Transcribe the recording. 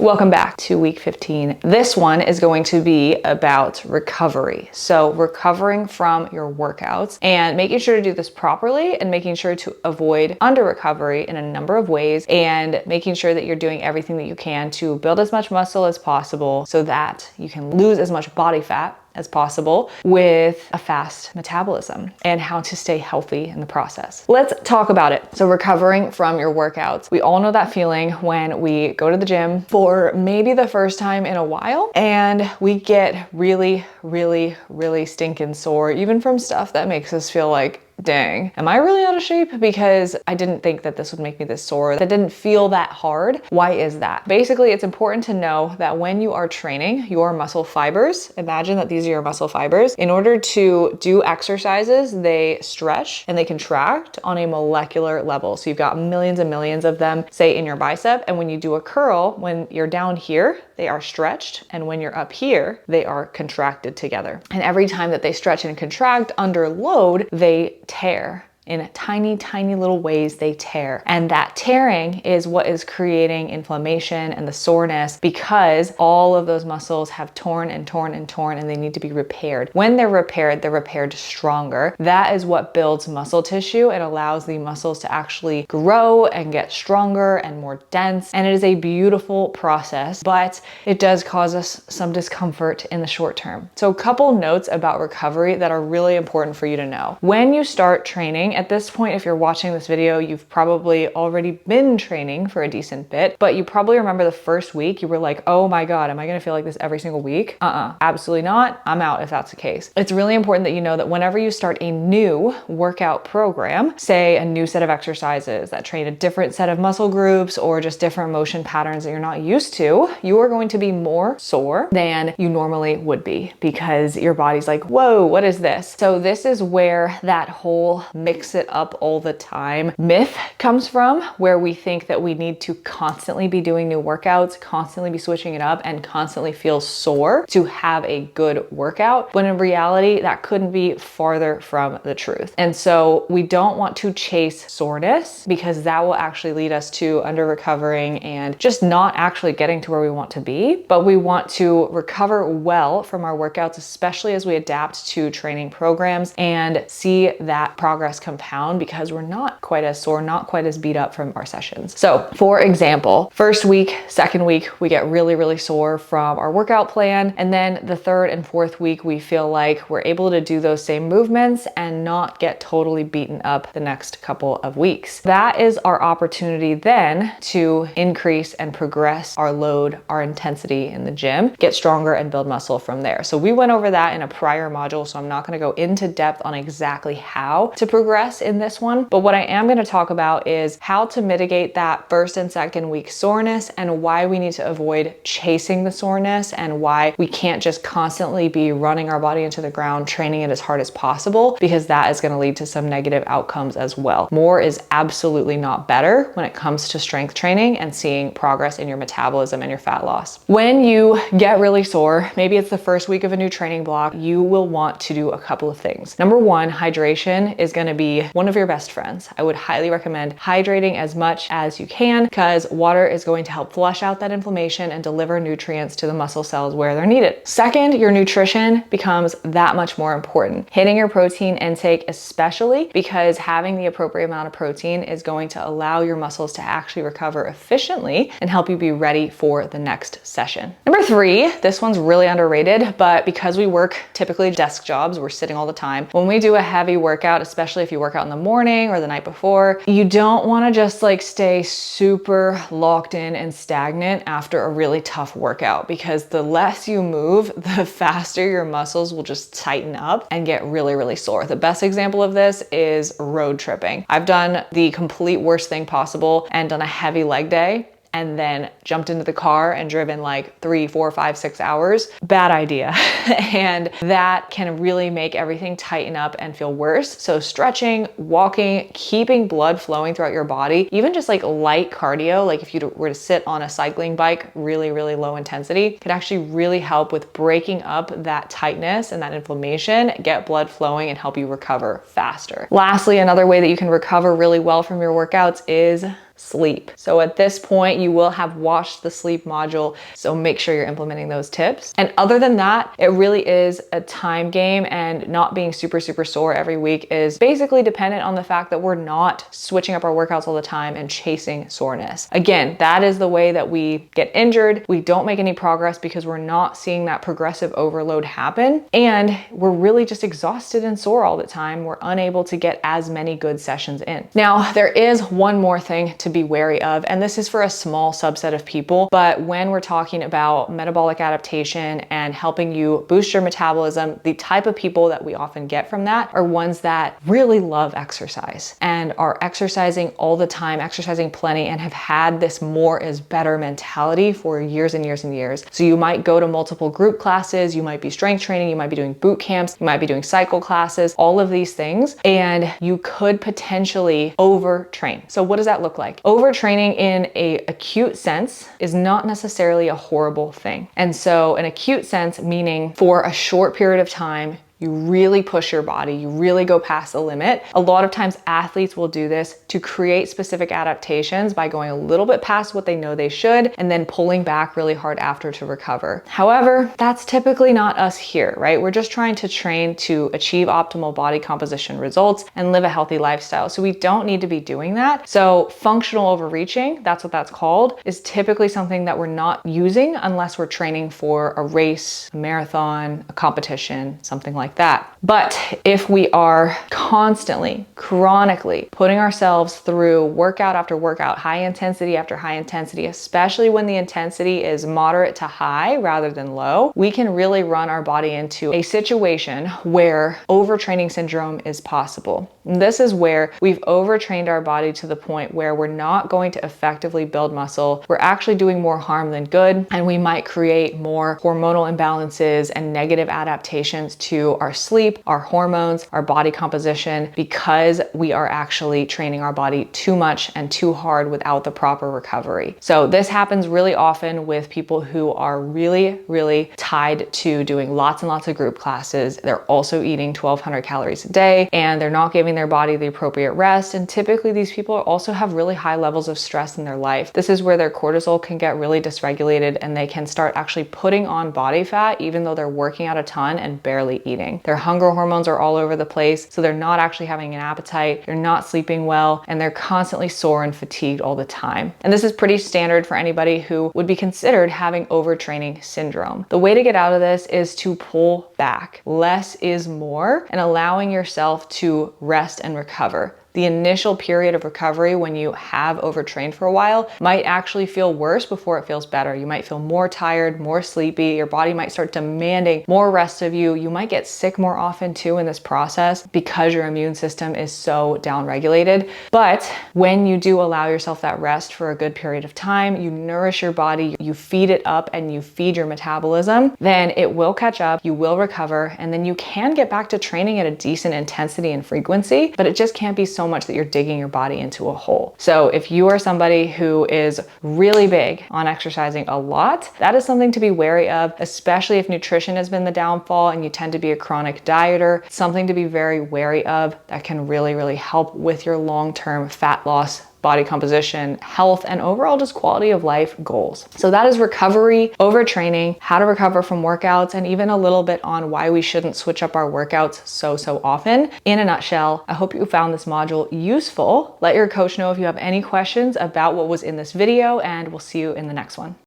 Welcome back to week 15. This one is going to be about recovery. So recovering from your workouts and making sure to do this properly and making sure to avoid under recovery in a number of ways and making sure that you're doing everything that you can to build as much muscle as possible so that you can lose as much body fat as possible with a fast metabolism and how to stay healthy in the process. Let's talk about it. So recovering from your workouts. We all know that feeling when we go to the gym for maybe the first time in a while and we get really stinking sore, even from stuff that makes us feel like, dang, am I really out of shape? Because I didn't think that this would make me this sore. That didn't feel that hard. Why is that? Basically, it's important to know that when you are training your muscle fibers, imagine that these are your muscle fibers. In order to do exercises, they stretch and they contract on a molecular level. So you've got millions and millions of them, say in your bicep. And when you do a curl, when you're down here, they are stretched. And when you're up here, they are contracted together. And every time that they stretch and contract under load, they tear. In tiny little ways, they tear. And that tearing is what is creating inflammation and the soreness because all of those muscles have torn and they need to be repaired. When they're repaired stronger. That is what builds muscle tissue. It allows the muscles to actually grow and get stronger and more dense. And it is a beautiful process, but it does cause us some discomfort in the short term. So a couple notes about recovery that are really important for you to know. When you start training, at this point, if you're watching this video, you've probably already been training for a decent bit, but you probably remember the first week you were like, oh my God, am I gonna feel like this every single week? Absolutely not. I'm out if that's the case. It's really important that you know that whenever you start a new workout program, say a new set of exercises that train a different set of muscle groups or just different motion patterns that you're not used to, you are going to be more sore than you normally would be because your body's like, whoa, what is this? So this is where that whole mix it up all the time myth comes from, where we think that we need to constantly be doing new workouts, constantly be switching it up, and constantly feel sore to have a good workout, when in reality that couldn't be farther from the truth. And so we don't want to chase soreness because that will actually lead us to under recovering and just not actually getting to where we want to be. But we want to recover well from our workouts, especially as we adapt to training programs and see that progress compound because we're not quite as sore, not quite as beat up from our sessions. So for example, first week, second week, we get really sore from our workout plan. And then the third and fourth week, we feel like we're able to do those same movements and not get totally beaten up the next couple of weeks. That is our opportunity then to increase and progress our load, our intensity in the gym, get stronger and build muscle from there. So we went over that in a prior module, so I'm not going to go into depth on exactly how to progress in this one, but what I am going to talk about is how to mitigate that first and second week soreness and why we need to avoid chasing the soreness and why we can't just constantly be running our body into the ground, training it as hard as possible, because that is going to lead to some negative outcomes as well. More is absolutely not better when it comes to strength training and seeing progress in your metabolism and your fat loss. When you get really sore, maybe it's the first week of a new training block, you will want to do a couple of things. Number one, hydration is going to be one of your best friends. I would highly recommend hydrating as much as you can because water is going to help flush out that inflammation and deliver nutrients to the muscle cells where they're needed. Second, your nutrition becomes that much more important. Hitting your protein intake, especially because having the appropriate amount of protein is going to allow your muscles to actually recover efficiently and help you be ready for the next session. Number three, this one's really underrated, but because we work typically desk jobs, we're sitting all the time. When we do a heavy workout, especially if you work out in the morning or the night before, you don't want to just like stay super locked in and stagnant after a really tough workout, because the less you move, the faster your muscles will just tighten up and get really sore. The best example of this is road tripping. I've done the complete worst thing possible and done a heavy leg day and then jumped into the car and driven like 3, 4, 5, 6 hours. Bad idea. And that can really make everything tighten up and feel worse. So stretching, walking, keeping blood flowing throughout your body, even just like light cardio, like if you were to sit on a cycling bike, really low intensity, could actually really help with breaking up that tightness and that inflammation, get blood flowing and help you recover faster. Lastly, another way that you can recover really well from your workouts is sleep. So at this point, you will have watched the sleep module. So make sure you're implementing those tips. And other than that, it really is a time game, and not being super sore every week is basically dependent on the fact that we're not switching up our workouts all the time and chasing soreness. Again, that is the way that we get injured. We don't make any progress because we're not seeing that progressive overload happen. And we're really just exhausted and sore all the time. We're unable to get as many good sessions in. Now, there is one more thing to be wary of, and this is for a small subset of people, but when we're talking about metabolic adaptation and helping you boost your metabolism, the type of people that we often get from that are ones that really love exercise and are exercising all the time, exercising plenty, and have had this more is better mentality for years and years and years. So you might go to multiple group classes, you might be strength training, you might be doing boot camps, you might be doing cycle classes, all of these things, and you could potentially overtrain. So what does that look like? Overtraining in an acute sense is not necessarily a horrible thing. And so an acute sense meaning for a short period of time, you really push your body, you really go past the limit. A lot of times athletes will do this to create specific adaptations by going a little bit past what they know they should and then pulling back really hard after to recover. However, that's typically not us here, right? We're just trying to train to achieve optimal body composition results and live a healthy lifestyle. So we don't need to be doing that. So functional overreaching, that's what that's called, is typically something that we're not using unless we're training for a race, a marathon, a competition, something like that. But if we are constantly, chronically putting ourselves through workout after workout, high intensity after high intensity, especially when the intensity is moderate to high rather than low, we can really run our body into a situation where overtraining syndrome is possible. And this is where we've overtrained our body to the point where we're not going to effectively build muscle. We're actually doing more harm than good, and we might create more hormonal imbalances and negative adaptations to our sleep, our hormones, our body composition, because we are actually training our body too much and too hard without the proper recovery. So this happens really often with people who are really tied to doing lots and lots of group classes. They're also eating 1,200 calories a day, and they're not giving their body the appropriate rest. And typically these people also have really high levels of stress in their life. This is where their cortisol can get really dysregulated, and they can start actually putting on body fat even though they're working out a ton and barely eating. Their hunger hormones are all over the place, so they're not actually having an appetite, they're not sleeping well, and they're constantly sore and fatigued all the time. And this is pretty standard for anybody who would be considered having overtraining syndrome. The way to get out of this is to pull back. Less is more, and allowing yourself to rest and recover. The initial period of recovery when you have overtrained for a while might actually feel worse before it feels better. You might feel more tired, more sleepy. Your body might start demanding more rest of you. You might get sick more often too in this process because your immune system is so downregulated. But when you do allow yourself that rest for a good period of time, you nourish your body, you feed it up, and you feed your metabolism, then it will catch up, you will recover, and then you can get back to training at a decent intensity and frequency, but it just can't be so much that you're digging your body into a hole. So if you are somebody who is really big on exercising a lot, that is something to be wary of, especially if nutrition has been the downfall and you tend to be a chronic dieter. Something to be very wary of that can really help with your long-term fat loss, body composition, health, and overall just quality of life goals. So that is recovery, overtraining, how to recover from workouts, and even a little bit on why we shouldn't switch up our workouts so often. In a nutshell, I hope you found this module useful. Let your coach know if you have any questions about what was in this video, and we'll see you in the next one.